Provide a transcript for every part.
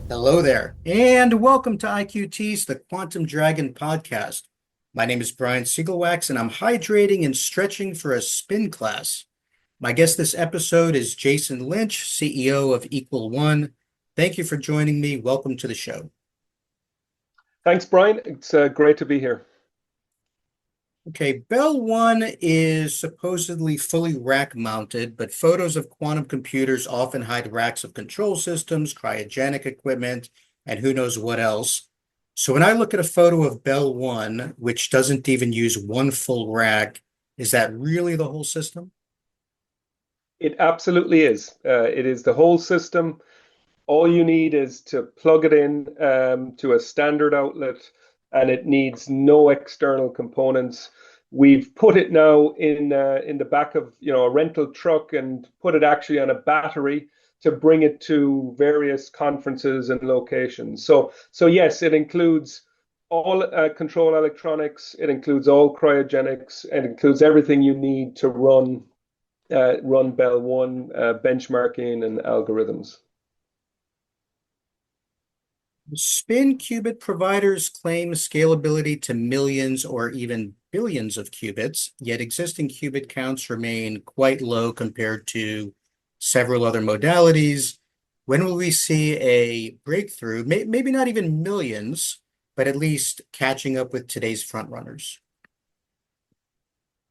Hello there, and welcome to IQT's The Quantum Dragon podcast. My name is Brian Siegelwax, and I'm hydrating and stretching for a spin class. My guest this episode is Jason Lynch, CEO of Equal One. Thank you for joining me. Welcome to the show. Thanks, Brian. It's great to be here. Okay, Bell One is supposedly fully rack mounted, but photos of quantum computers often hide racks of control systems, cryogenic equipment, and who knows what else. So when I look at a photo of Bell One, which doesn't even use one full rack, is that really the whole system? It absolutely is. It is the whole system. All you need is to plug it in to a standard outlet, and it needs no external components. We've put it now in the back of a rental truck and put it actually on a battery to bring it to various conferences and locations. So yes, it includes all control electronics. It includes all cryogenics. It includes everything you need to run Bell One benchmarking and algorithms. Spin qubit providers claim scalability to millions or even billions of qubits, yet existing qubit counts remain quite low compared to several other modalities. When will we see a breakthrough? Maybe not even millions, but at least catching up with today's frontrunners.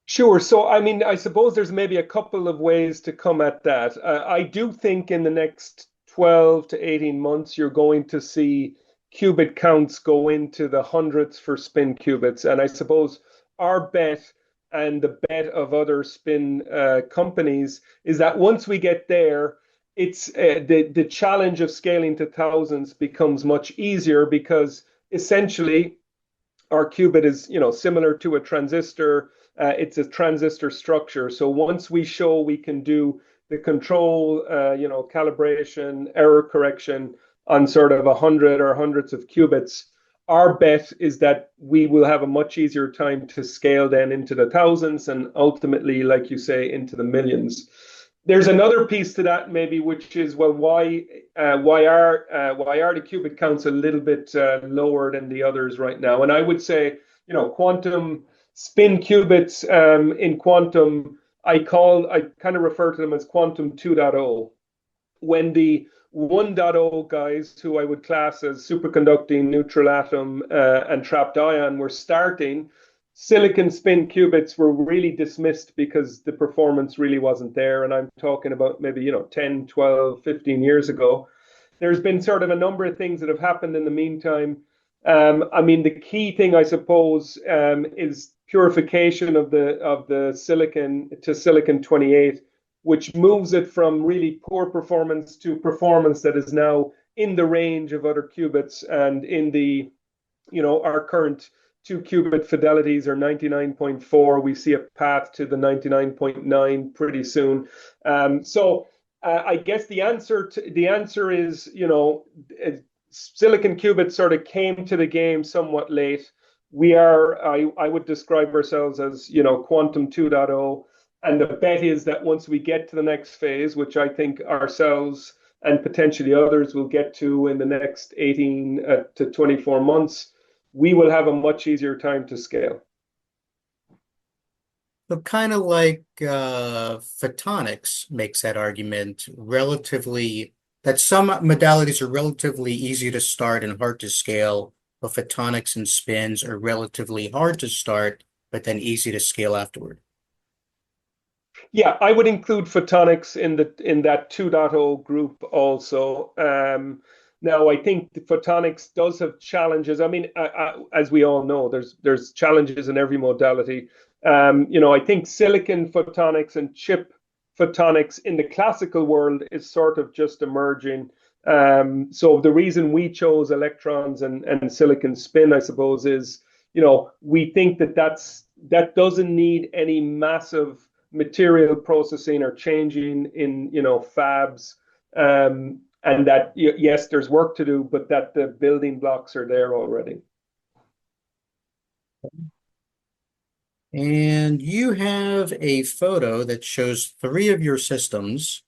Sure. So, I mean, I suppose there's maybe a couple of ways to come at that. I do think in the next 12 to 18 months, you're going to see qubit counts go into the hundreds for spin qubits. And I suppose our bet and the bet of other spin companies is that once we get there, it's the challenge of scaling to thousands becomes much easier because essentially our qubit is similar to a transistor. It's a transistor structure. So once we show we can do the control, calibration, error correction on sort of 100 or hundreds of qubits, our bet is that we will have a much easier time to scale then into the thousands and ultimately, like you say, into the millions. There's another piece to that maybe, which is, well, why are the qubit counts a little bit lower than the others right now? And I would say, quantum spin qubits in quantum, I kind of refer to them as quantum 2.0. When the 1.0 guys, who I would class as superconducting, neutral atom, and trapped ion, were starting, silicon spin qubits were really dismissed because the performance really wasn't there. And I'm talking about maybe 10, 12, 15 years ago. There's been sort of a number of things that have happened in the meantime. I mean, the key thing, I suppose, is purification of the silicon to silicon 28, which moves it from really poor performance to performance that is now in the range of other qubits, and in the our current 2-qubit fidelities are 99.4. We see a path to the 99.9 pretty soon. I guess the answer is silicon qubits sort of came to the game somewhat late. I would describe ourselves as, quantum 2.0. And the bet is that once we get to the next phase, which I think ourselves and potentially others will get to in the next 18 to 24 months, we will have a much easier time to scale. So kind of like photonics makes that argument that some modalities are relatively easy to start and hard to scale, but photonics and spins are relatively hard to start, but then easy to scale afterward. Yeah, I would include photonics in that 2.0 group also. Now, I think the photonics does have challenges. I mean, as we all know, there's challenges in every modality. I think silicon photonics and chip photonics in the classical world is sort of just emerging. So the reason we chose electrons and silicon spin, I suppose, is we think that doesn't need any massive material processing or changing in fabs. And that yes, there's work to do, but that the building blocks are there already. And you have a photo that shows three of your systems.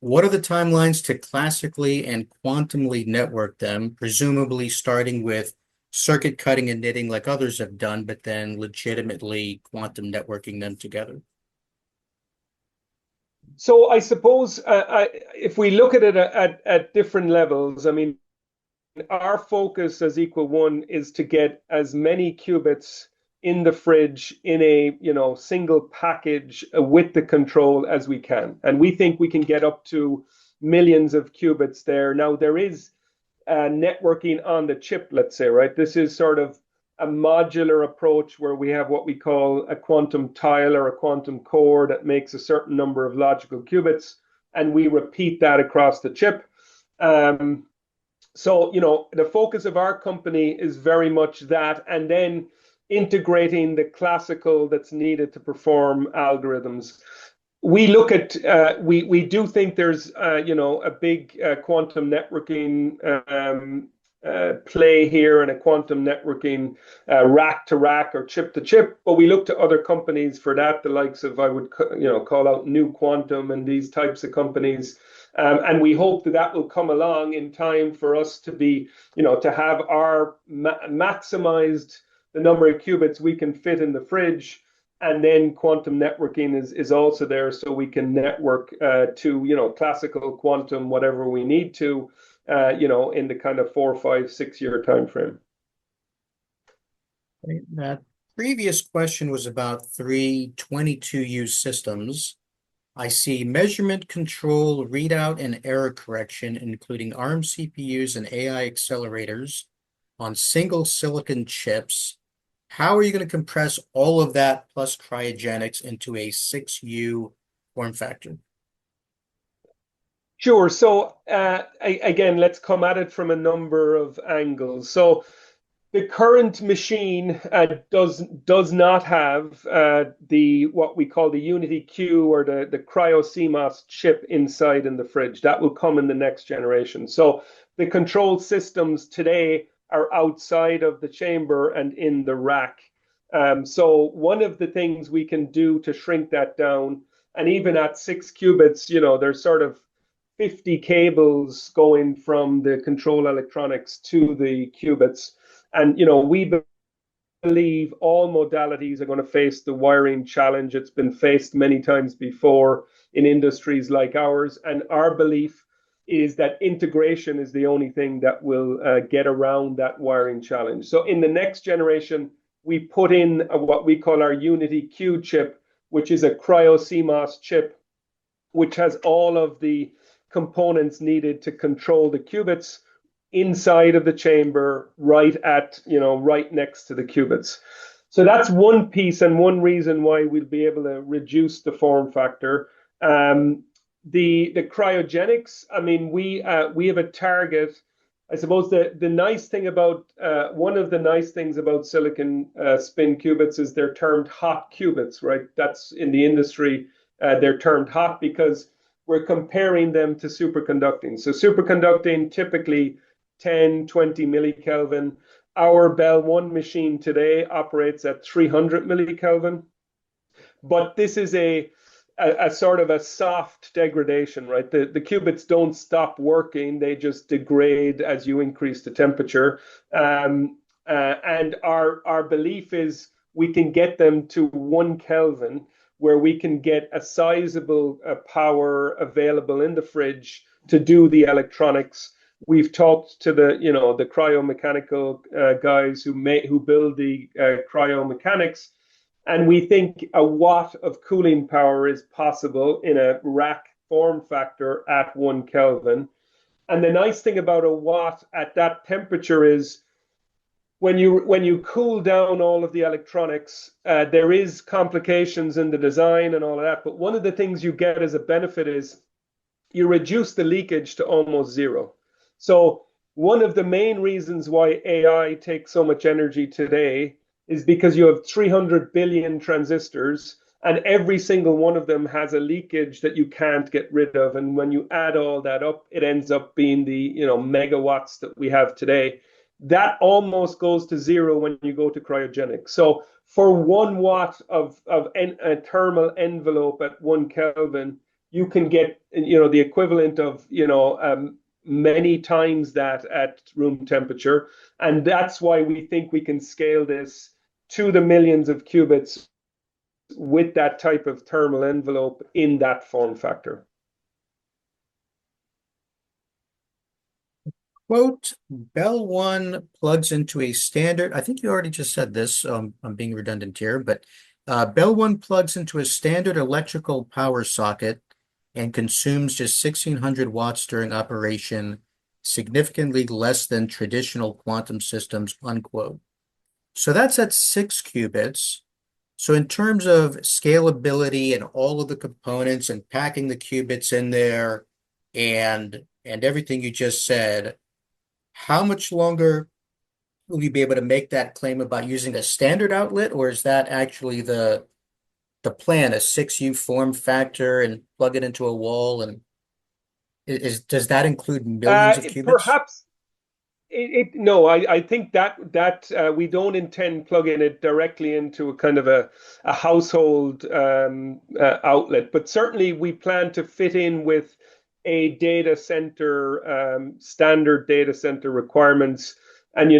What are the timelines to classically and quantumly network them, presumably starting with circuit cutting and knitting like others have done, but then legitimately quantum networking them together? So I suppose if we look at it at different levels, I mean, our focus as Equal One is to get as many qubits in the fridge in a single package with the control as we can, and we think we can get up to millions of qubits there. Now there is networking on the chip, let's say, right? This is sort of a modular approach where we have what we call a quantum tile or a quantum core that makes a certain number of logical qubits, and we repeat that across the chip. So, the focus of our company is very much that, and then integrating the classical that's needed to perform algorithms. We look at, we do think there's, a big quantum networking play here and a quantum networking rack to rack or chip to chip, but we look to other companies for that, the likes of, I would, call out New Quantum and these types of companies. And we hope that will come along in time for us to be, to have our maximized the number of qubits we can fit in the fridge. And then quantum networking is also there, so we can network to, classical quantum, whatever we need to, in the kind of 4, 5, 6 year time frame. That previous question was about three 22U systems. I see measurement control, readout, and error correction, including ARM CPUs and AI accelerators on single silicon chips. How are you going to compress all of that plus cryogenics into a 6U form factor? Sure. So again, let's come at it from a number of angles. So the current machine does not have the what we call the Unity Q or the cryo CMOS chip inside in the fridge. That will come in the next generation. So the control systems today are outside of the chamber and in the rack. So one of the things we can do to shrink that down, and even at 6 qubits, there's sort of 50 cables going from the control electronics to the qubits. And we believe all modalities are going to face the wiring challenge. It's been faced many times before in industries like ours. And our belief is that integration is the only thing that will get around that wiring challenge. So in the next generation, we put in what we call our Unity Q chip, which is a cryo CMOS chip, which has all of the components needed to control the qubits inside of the chamber, right next to the qubits. So that's one piece and one reason why we'll be able to reduce the form factor. The cryogenics, I mean, we have a target. I suppose the nice thing about one of the nice things about silicon spin qubits is they're termed hot qubits, right? That's in the industry, they're termed hot because we're comparing them to superconducting. So superconducting typically 10, 20 millikelvin. Our Bell 1 machine today operates at 300 millikelvin. But this is a sort of a soft degradation, right? The qubits don't stop working, they just degrade as you increase the temperature. And our belief is we can get them to 1 Kelvin, where we can get a sizable power available in the fridge to do the electronics. We've talked to the cryomechanical guys who build the cryomechanics, and we think a watt of cooling power is possible in a rack form factor at 1 Kelvin. And the nice thing about a watt at that temperature is when you cool down all of the electronics, there is complications in the design and all of that. But one of the things you get as a benefit is you reduce the leakage to almost zero. So one of the main reasons why AI takes so much energy today is because you have 300 billion transistors, and every single one of them has a leakage that you can't get rid of. And when you add all that up, it ends up being the megawatts that we have today. That almost goes to zero when you go to cryogenics. So for 1 watt of a thermal envelope at 1 Kelvin, you can get the equivalent of many times that at room temperature. And that's why we think we can scale this to the millions of qubits with that type of thermal envelope in that form factor. Quote, Bell 1 plugs into a standard, I think you already just said this, I'm being redundant here, but Bell 1 plugs into a standard electrical power socket and consumes just 1600 watts during operation, significantly less than traditional quantum systems, unquote. So that's at 6 qubits. So in terms of scalability and all of the components and packing the qubits in there and everything you just said, how much longer will you be able to make that claim about using a standard outlet, or is that actually the plan, a 6U form factor and plug it into a wall? And does that include millions of qubits? Perhaps no, I think that we don't intend plugging it directly into a kind of a household outlet, but certainly we plan to fit in with a data center standard data center requirements. And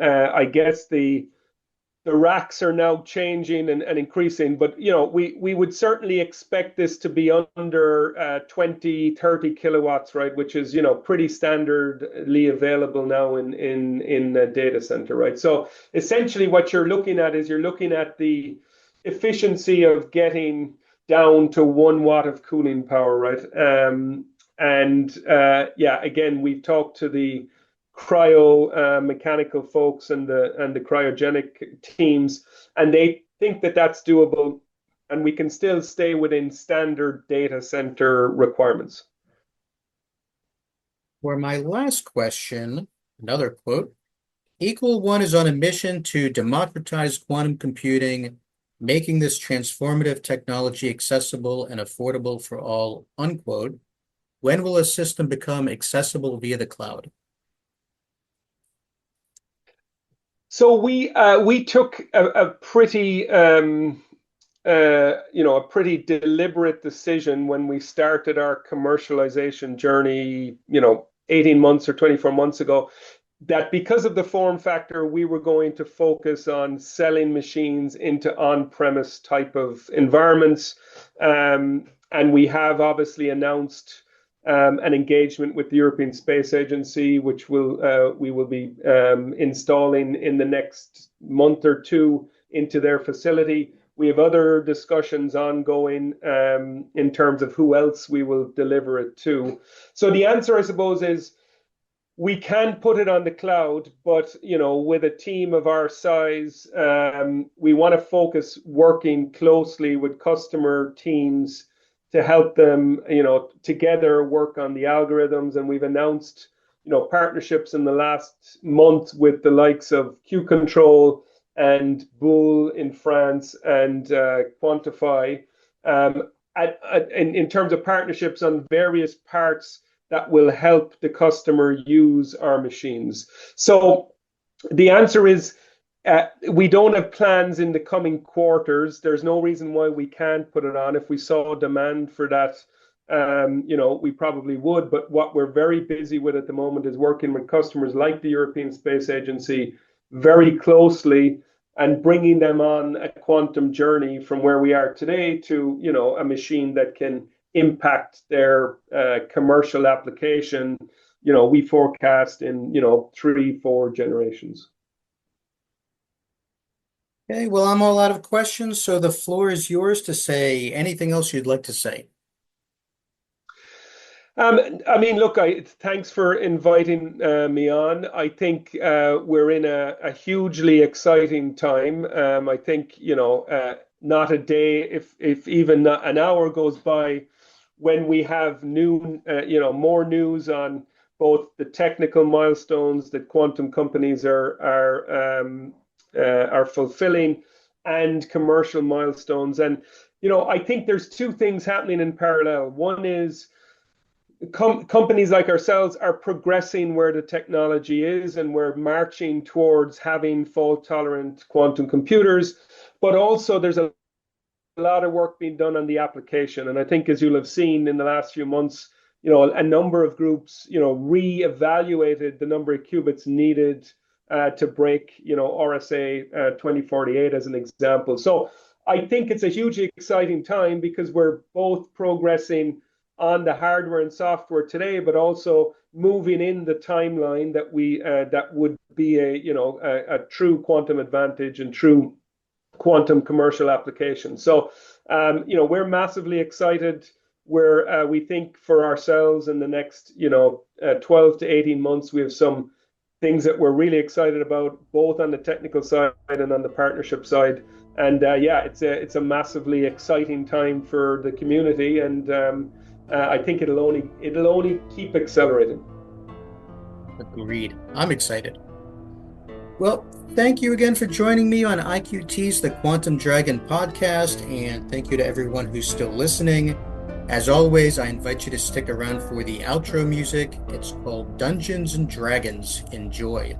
I guess the racks are now changing and increasing, but we would certainly expect this to be under 20-30 kilowatts, right, which is pretty standardly available now in the data center, right? So essentially what you're looking at is you're looking at the efficiency of getting down to 1 watt of cooling power, right? Yeah, again, we've talked to the cryo mechanical folks and the cryogenic teams, and they think that that's doable, and we can still stay within standard data center requirements. For my last question, another quote, Equal One is on a mission to democratize quantum computing, making this transformative technology accessible and affordable for all, unquote. When will a system become accessible via the cloud? So we took a pretty a pretty deliberate decision when we started our commercialization journey 18 months or 24 months ago, that because of the form factor, we were going to focus on selling machines into on-premise type of environments. And we have obviously announced an engagement with the European Space Agency, which we will be installing in the next month or two into their facility. We have other discussions ongoing in terms of who else we will deliver it to. So the answer, I suppose, is we can put it on the cloud, but with a team of our size, we want to focus working closely with customer teams to help them, together work on the algorithms. And we've announced, partnerships in the last month with the likes of Q Control and Boole in France and Quantify, in terms of partnerships on various parts that will help the customer use our machines. So the answer is we don't have plans in the coming quarters. There's no reason why we can't put it on. If we saw demand for that, we probably would. But what we're very busy with at the moment is working with customers like the European Space Agency very closely and bringing them on a quantum journey from where we are today to, a machine that can impact their commercial application. We forecast in, 3-4 generations. Okay, well, I'm all out of questions, so the floor is yours to say anything else you'd like to say. I mean, look, thanks for inviting me on. I think we're in a hugely exciting time. I think, not a day, if even not an hour goes by when we have more news on both the technical milestones that quantum companies are fulfilling and commercial milestones. And, I think there's two things happening in parallel. One is companies like ourselves are progressing where the technology is, and we're marching towards having fault tolerant quantum computers. But also, there's a lot of work being done on the application. And I think, as you'll have seen in the last few months, a number of groups, re-evaluated the number of qubits needed to break, RSA 2048 as an example. So I think it's a hugely exciting time because we're both progressing on the hardware and software today, but also moving in the timeline that would be a true quantum advantage and true quantum commercial application. So, we're massively excited. We think for ourselves in the next, 12 to 18 months, we have some things that we're really excited about, both on the technical side and on the partnership side. And yeah, it's a massively exciting time for the community, and I think it'll only keep accelerating. Agreed. I'm excited. Well, thank you again for joining me on IQT's The Quantum Dragon podcast, and thank you to everyone who's still listening. As always, I invite you to stick around for the outro music. It's called Dungeons and Dragons. Enjoy.